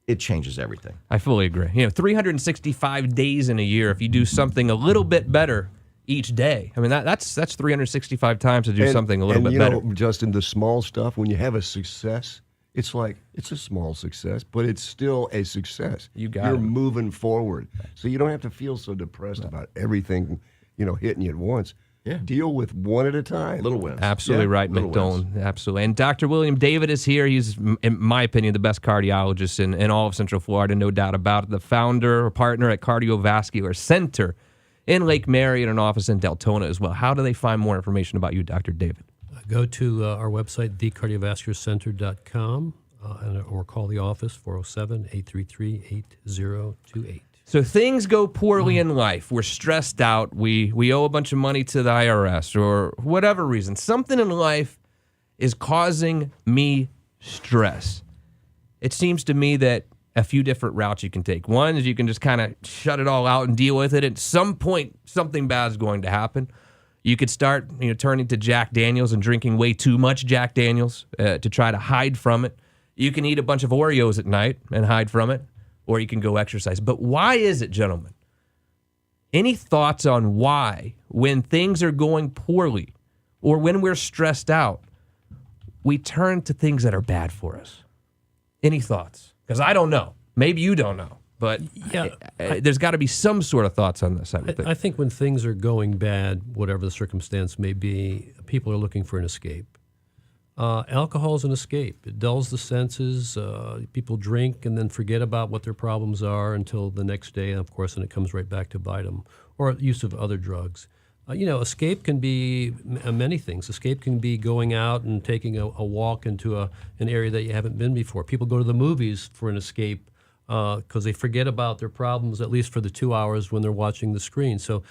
It changes everything. I fully agree. 365 days in a year. If you do something a little bit better each day, I mean, that's 365 times to do something a little bit better. Justin, the small stuff, when you have a success, it's like, it's a small success, but it's still a success. You're moving forward. So you don't have to feel so depressed about everything, hitting you at once. Yeah. Deal with one at a time. Little wins. Absolutely right, little McDolan. Absolutely. And Dr. William David is here. He's, in my opinion, the best cardiologist in all of Central Florida, no doubt about it. The founder or partner at Cardiovascular Center in Lake Mary and an office in Deltona as well. How do they find more information about you, Dr. David? Go to our website, thecardiovascularcenter.com, or call the office, 407-833-8028. So things go poorly in life. We're stressed out. We owe a bunch of money to the IRS or whatever reason. Something in life is causing me stress. It seems to me that a few different routes you can take. One is you can just kind of shut it all out and deal with it. At some point, something bad is going to happen. You could start turning to Jack Daniels and drinking way too much Jack Daniels to try to hide from it. You can eat a bunch of Oreos at night and hide from it. Or you can go exercise. But why is it, gentlemen? Any thoughts on why, when things are going poorly or when we're stressed out, we turn to things that are bad for us? Any thoughts? Because I don't know. Maybe you don't know. But there's got to be some sort of thoughts on this. I think when things are going bad, whatever the circumstance may be, people are looking for an escape. Alcohol is an escape. It dulls the senses. People drink and then forget about what their problems are until the next day, and of course, then it comes right back to bite them. Or use of other drugs. Escape can be many things. Escape can be going out and taking a walk into an area that you haven't been before. People go to the movies for an escape because they forget about their problems, at least for the 2 hours when they're watching the screen. So,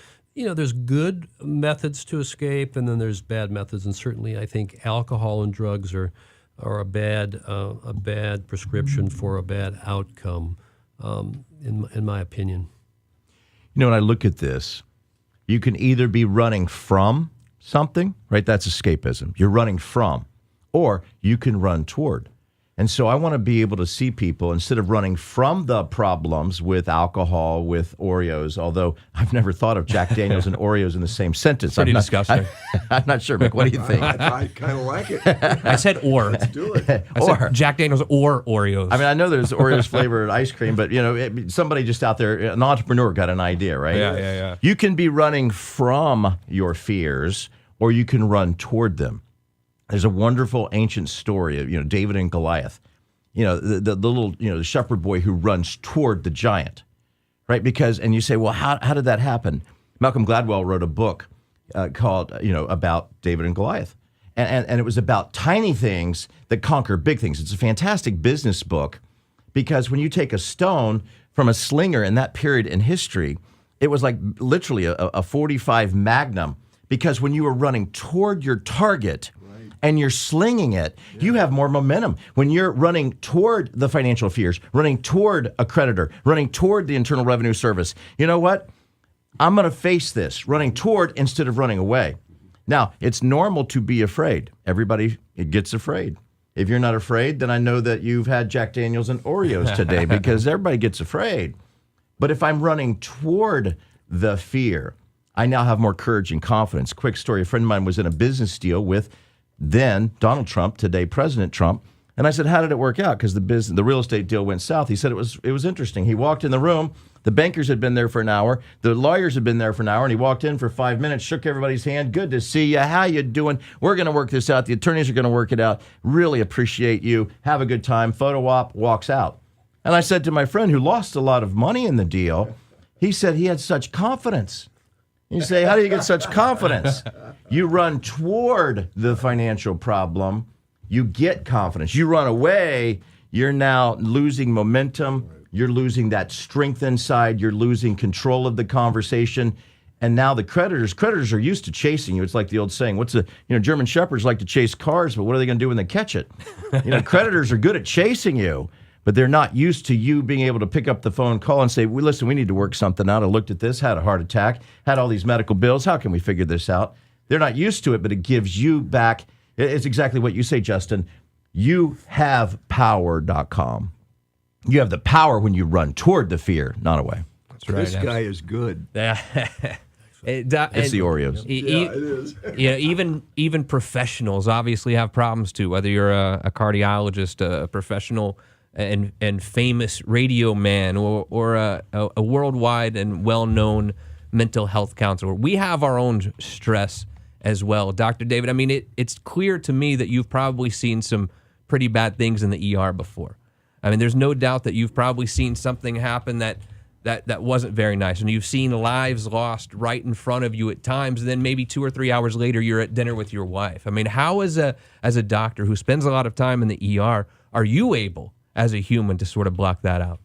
there's good methods to escape, and then there's bad methods, and certainly I think alcohol and drugs are a bad prescription for a bad outcome, in my opinion. When I look at this, you can either be running from something, right? That's escapism. You're running from, or you can run toward. And so I want to be able to see people, instead of running from the problems with alcohol, with Oreos, although I've never thought of Jack Daniels and Oreos in the same sentence. Pretty disgusting. I'm not sure, Mick. What do you think? I kind of like it. I said or. Let's do it. I said Jack Daniels or Oreos. I mean, I know there's Oreos flavored ice cream, but somebody just out there, an entrepreneur got an idea, right? Yeah. You can be running from your fears, or you can run toward them. There's a wonderful ancient story of David and Goliath. The little the shepherd boy who runs toward the giant, right? And you say, well, how did that happen? Malcolm Gladwell wrote a book called about David and Goliath, and it was about tiny things that conquer big things. It's a fantastic business book, because when you take a stone from a slinger in that period in history, it was like literally a 45 Magnum, because when you were running toward your target and you're slinging it, you have more momentum. When you're running toward the financial fears, running toward a creditor, running toward the Internal Revenue Service, you know what? I'm going to face this, running toward instead of running away. Now, it's normal to be afraid. Everybody gets afraid. If you're not afraid, then I know that you've had Jack Daniels and Oreos today, because everybody gets afraid. But if I'm running toward the fear, I now have more courage and confidence. Quick story, a friend of mine was in a business deal with then Donald Trump, today President Trump, and I said, how did it work out? Because the real estate deal went south. He said it was interesting. He walked in the room, the bankers had been there for an hour, the lawyers had been there for an hour, and he walked in for 5 minutes, shook everybody's hand. Good to see you. How you doing? We're going to work this out. The attorneys are going to work it out. Really appreciate you. Have a good time. Photo op, walks out. And I said to my friend who lost a lot of money in the deal, he said he had such confidence. You say, how do you get such confidence? You run toward the financial problem, you get confidence. You run away, you're now losing momentum, you're losing that strength inside, you're losing control of the conversation. And now the creditors are used to chasing you. It's like the old saying, German Shepherds like to chase cars, but what are they going to do when they catch it? Creditors are good at chasing you, but they're not used to you being able to pick up the phone, call and say, listen, we need to work something out. I looked at this, had a heart attack, had all these medical bills. How can we figure this out? They're not used to it, but it gives you back. It's exactly what you say, Justin. You have power.com. You have the power when you run toward the fear, not away. That's right. This guy is good. It's the Oreos. It is. Even professionals obviously have problems too. Whether you're a cardiologist, a professional and famous radio man, or a worldwide and well-known mental health counselor, we have our own stress as well. Dr. David, I mean, it's clear to me that you've probably seen some pretty bad things in the ER before. I mean, there's no doubt that you've probably seen something happen that wasn't very nice, and you've seen lives lost right in front of you at times, and then maybe 2 or 3 hours later you're at dinner with your wife. I mean, how as a doctor who spends a lot of time in the ER, are you able as a human to sort of block that out?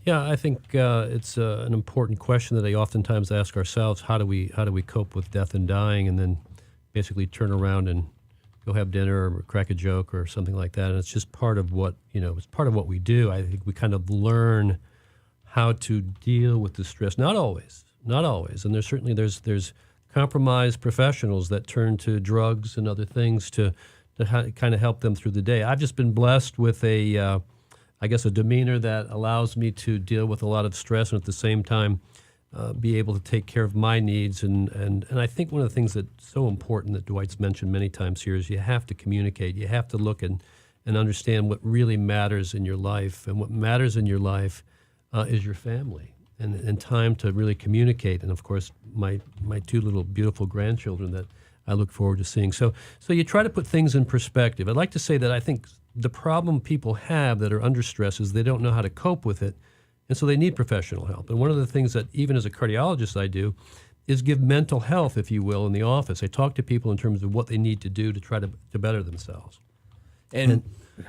Yeah, I think it's an important question that I oftentimes ask ourselves. How do we cope with death and dying, and then basically turn around and go have dinner or crack a joke or something like that? And it's just part of what it's part of what we do. I think we kind of learn how to deal with the stress. Not always, and there's compromised professionals that turn to drugs and other things to kind of help them through the day. I've just been blessed with a demeanor that allows me to deal with a lot of stress and at the same time be able to take care of my needs. And I think one of the things that's so important that Dwight's mentioned many times here is you have to communicate. You have to look and understand what really matters in your life. And what matters in your life is your family and time to really communicate. And, of course, my 2 little beautiful grandchildren that I look forward to seeing. So you try to put things in perspective. I'd like to say that I think the problem people have that are under stress is they don't know how to cope with it, and so they need professional help. And one of the things that even as a cardiologist I do is give mental health, if you will, in the office. I talk to people in terms of what they need to do to try to better themselves. And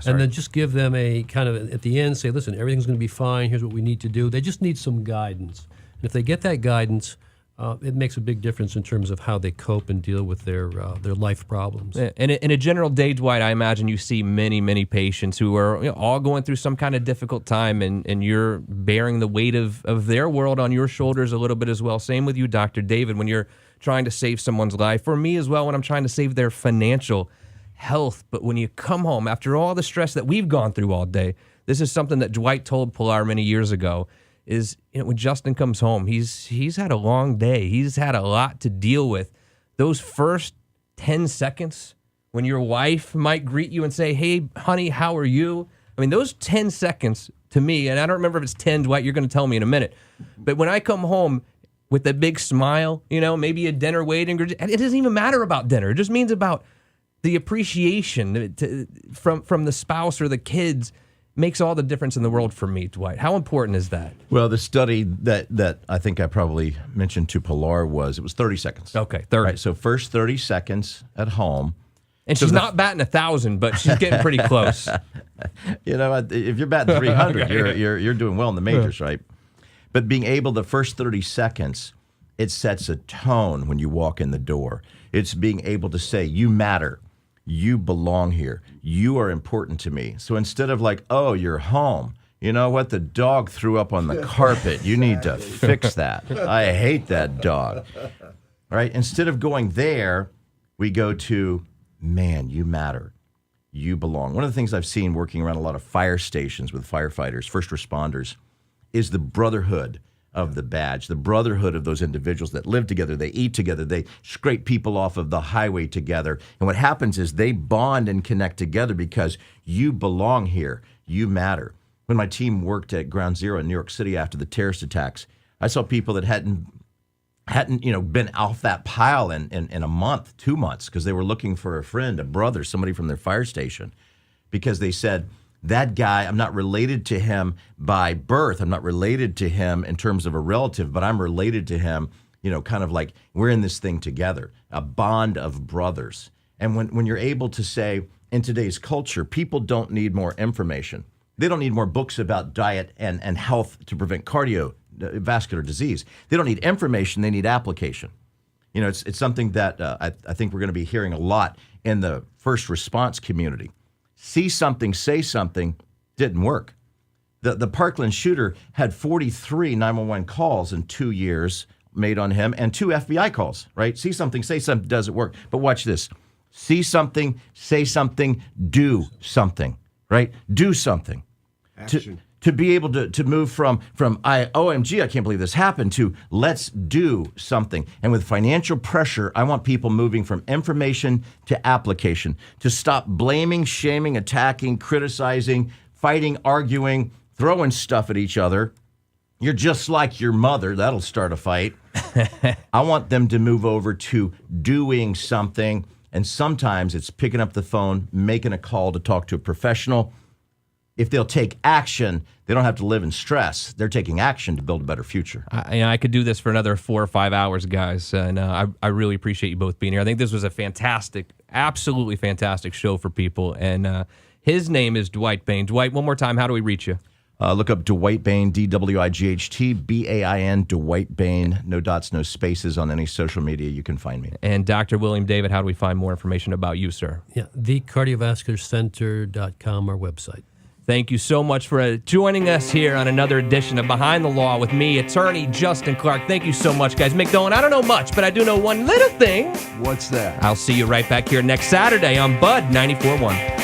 then just give them a kind of, at the end, say, listen, everything's going to be fine. Here's what we need to do. They just need some guidance. And if they get that guidance, it makes a big difference in terms of how they cope and deal with their life problems. And in a general day, Dwight, I imagine you see many, many patients who are all going through some kind of difficult time, and you're bearing the weight of their world on your shoulders a little bit as well. Same with you, Dr. David, when you're trying to save someone's life. For me as well, when I'm trying to save their financial health. But when you come home, after all the stress that we've gone through all day, this is something that Dwight told Pilar many years ago, is when Justin comes home, he's had a long day. He's had a lot to deal with. Those first 10 seconds when your wife might greet you and say, "Hey, honey, how are you?" I mean, those 10 seconds to me, and I don't remember if it's 10, Dwight, you're going to tell me in a minute. But when I come home with a big smile, maybe a dinner waiting, it doesn't even matter about dinner. It just means about the appreciation from the spouse or the kids makes all the difference in the world for me, Dwight. How important is that? Well, the study that I think I probably mentioned to Pilar it was 30 seconds. Okay, 30. Right, so first 30 seconds at home. And she's not batting 1,000, but she's getting pretty close. If you're batting 300, Okay. you're doing well in the majors, right? But being able, the first 30 seconds, it sets a tone when you walk in the door. It's being able to say, "You matter. You belong here. You are important to me." So instead of like, "Oh, you're home. You know what? The dog threw up on the carpet. You need to fix that. I hate that dog." Right? Instead of going there, we go to, "Man, you matter. You belong." One of the things I've seen working around a lot of fire stations with firefighters, first responders, is the brotherhood of the badge, the brotherhood of those individuals that live together, they eat together, they scrape people off of the highway together. And what happens is they bond and connect together because you belong here, you matter. When my team worked at Ground Zero in New York City after the terrorist attacks, I saw people that hadn't been off that pile in a month, 2 months, because they were looking for a friend, a brother, somebody from their fire station, because they said, "That guy, I'm not related to him by birth. I'm not related to him in terms of a relative, but I'm related to him, kind of like we're in this thing together, a bond of brothers." And when you're able to say, in today's culture, people don't need more information. They don't need more books about diet and health to prevent cardiovascular disease. They don't need information. They need application. It's something that I think we're going to be hearing a lot in the first response community. See something, say something, didn't work. The Parkland shooter had 43 911 calls in 2 years made on him and 2 FBI calls, right? See something, say something, doesn't work. But watch this. See something, say something, do something, right? Do something. Action. To be able to move from OMG, I can't believe this happened, to let's do something. And with financial pressure, I want people moving from information to application, to stop blaming, shaming, attacking, criticizing, fighting, arguing, throwing stuff at each other. You're just like your mother. That'll start a fight. I want them to move over to doing something. And sometimes it's picking up the phone, making a call to talk to a professional. If they'll take action, they don't have to live in stress. They're taking action to build a better future. I could do this for another 4 or 5 hours, guys, and I really appreciate you both being here. I think this was a fantastic, absolutely fantastic show for people, and his name is Dwight Bain. Dwight, one more time, how do we reach you? Look up Dwight Bain, DWIGHT, BAIN, Dwight Bain, no dots, no spaces on any social media. You can find me. And Dr. William David, how do we find more information about you, sir? Yeah, thecardiovascularcenter.com, our website. Thank you so much for joining us here on another edition of Behind the Law with me, attorney Justin Clark. Thank you so much, guys. Mick Dolan, I don't know much, but I do know one little thing. What's that? I'll see you right back here next Saturday on Bud 94.1.